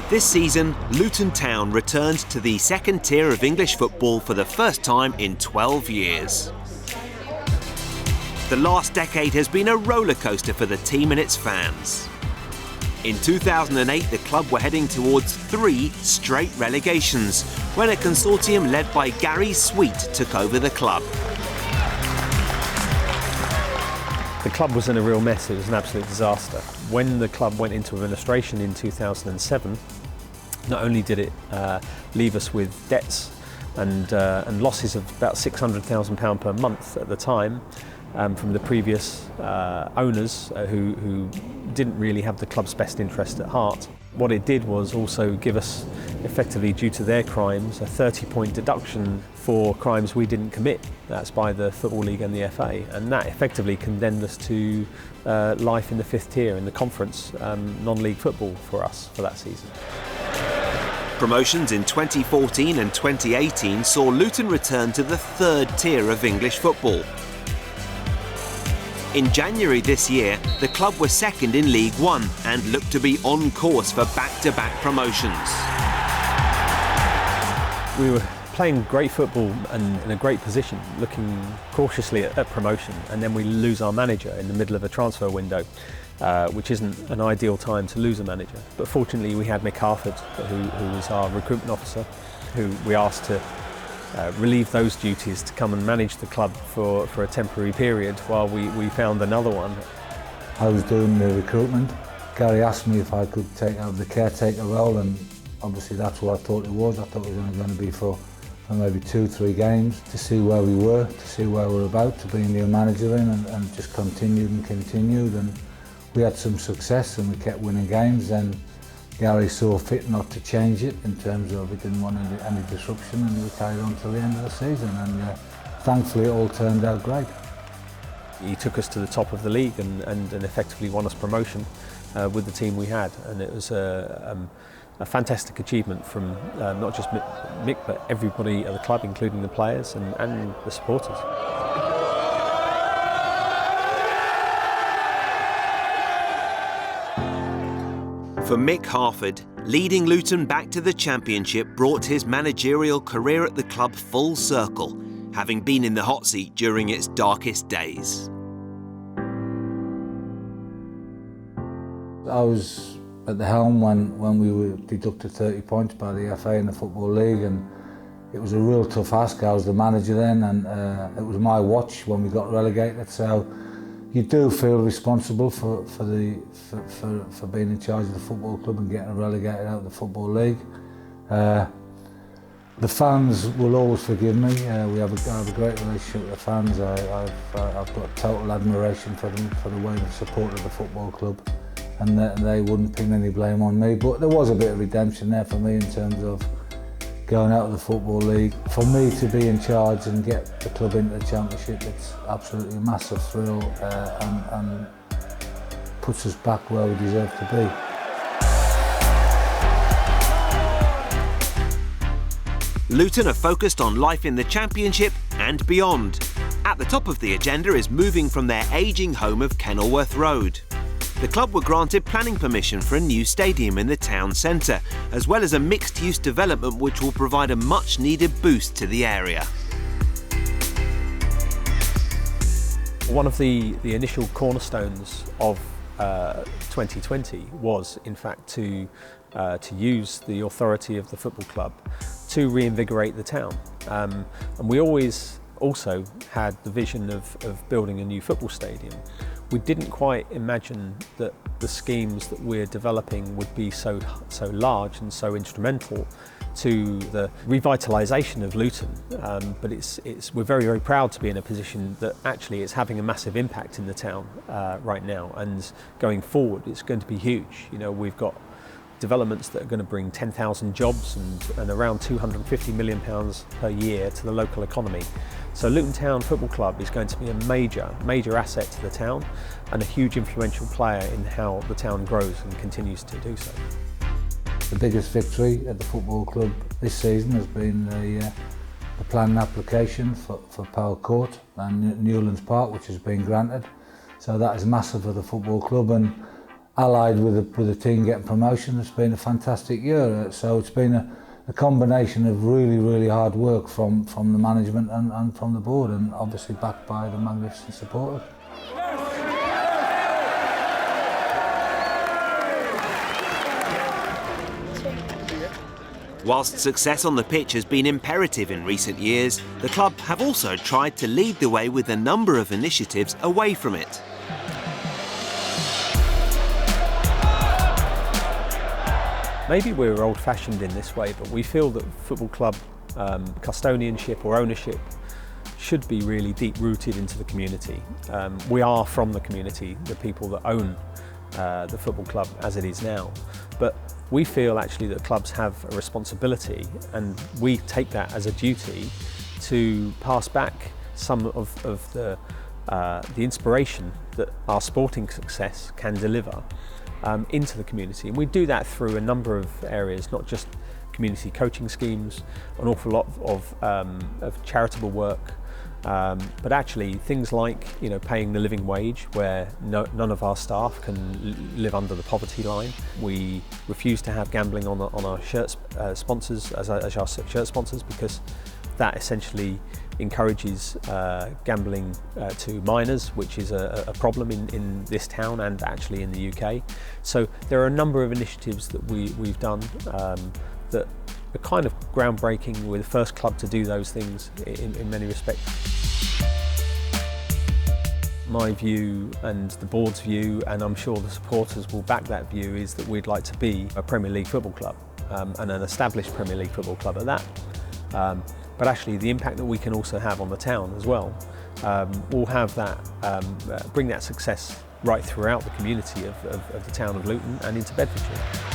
This season, Luton Town returned to the second tier of English football for the first time in 12 years. The last decade has been a roller coaster for the team and its fans. In 2008, the club were heading towards 3 straight relegations when a consortium led by Gary Sweet took over the club. The club was in a real mess. It was an absolute disaster. When the club went into administration in 2007, not only did it leave us with debts and losses of about £600,000 per month at the time from the previous owners who didn't really have the club's best interest at heart. What it did was also give us, effectively due to their crimes, a 30-point deduction for crimes we didn't commit. That's by the Football League and the FA, and that effectively condemned us to life in the 5th tier in the conference, non-league football for us for that season. Promotions in 2014 and 2018 saw Luton return to the 3rd tier of English football. In January this year, the club was 2nd in League One and looked to be on course for back-to-back promotions. We were playing great football and in a great position, looking cautiously at promotion, and then we lose our manager in the middle of a transfer window, which isn't an ideal time to lose a manager. But fortunately we had Mick Harford, who was our recruitment officer, who we asked to relieve those duties to come and manage the club for a temporary period while we found another one. I was doing the recruitment. Gary asked me if I could take over the caretaker role, and obviously that's what I thought it was. I thought it was only going to be for maybe 2-3 games to see where we were, to see where we were about to bring a new manager in, and just continued, and we had some success and we kept winning games. And Gary saw fit not to change it in terms of he didn't want any disruption, and we carried on till the end of the season, and thankfully it all turned out great. He took us to the top of the league and effectively won us promotion with the team we had, and it was a fantastic achievement from not just Mick but everybody at the club, including the players and the supporters. For Mick Harford, leading Luton back to the Championship brought his managerial career at the club full circle, having been in the hot seat during its darkest days. I was at the helm when we were deducted 30 points by the FA in the Football League, and it was a real tough ask. I was the manager then, and it was my watch when we got relegated, so you do feel responsible for being in charge of the football club and getting relegated out of the Football League. The fans will always forgive me. I have a great relationship with the fans. I've got total admiration for them, for the way they've supported the football club, and they wouldn't pin any blame on me. But there was a bit of redemption there for me in terms of going out of the Football League. For me to be in charge and get the club into the Championship, it's absolutely a massive thrill, and puts us back where we deserve to be. Luton are focused on life in the Championship and beyond. At the top of the agenda is moving from their ageing home of Kenilworth Road. The club were granted planning permission for a new stadium in the town centre, as well as a mixed-use development which will provide a much-needed boost to the area. One of the initial cornerstones of 2020 was, in fact, to use the authority of the football club to reinvigorate the town. And we always also had the vision of building a new football stadium. We didn't quite imagine that the schemes that we're developing would be so large and so instrumental to the revitalisation of Luton. But we're very, very proud to be in a position that actually it's having a massive impact in the town right now, and going forward it's going to be huge. You know, we've got developments that are going to bring 10,000 jobs and around £250 million per year to the local economy. So Luton Town Football Club is going to be a major asset to the town, and a huge influential player in how the town grows and continues to do so. The biggest victory at the football club this season has been the planning application for Powell Court and Newlands Park, which has been granted. So that is massive for the football club, and allied with the team getting promotion, it's been a fantastic year. So it's been a combination of really hard work from the management and from the board, and obviously backed by the magnificent supporters. Whilst success on the pitch has been imperative in recent years, the club have also tried to lead the way with a number of initiatives away from it. Maybe we're old-fashioned in this way, but we feel that football club custodianship or ownership should be really deep-rooted into the community. We are from the community, the people that own the football club as it is now. But we feel actually that clubs have a responsibility, and we take that as a duty to pass back some of the inspiration that our sporting success can deliver into the community. And we do that through a number of areas, not just community coaching schemes, an awful lot of charitable work, but actually things like paying the living wage, where none of our staff can live under the poverty line. We refuse to have gambling on our shirt sponsors as our shirt sponsors, because that essentially encourages gambling to minors, which is a problem in this town and actually in the UK. So there are a number of initiatives that we've done that are kind of groundbreaking. We're the first club to do those things in many respects. My view and the board's view, and I'm sure the supporters will back that view, is that we'd like to be a Premier League football club, and an established Premier League football club at that. But actually the impact that we can also have on the town as well, will have that, bring that success right throughout the community of the town of Luton and into Bedfordshire.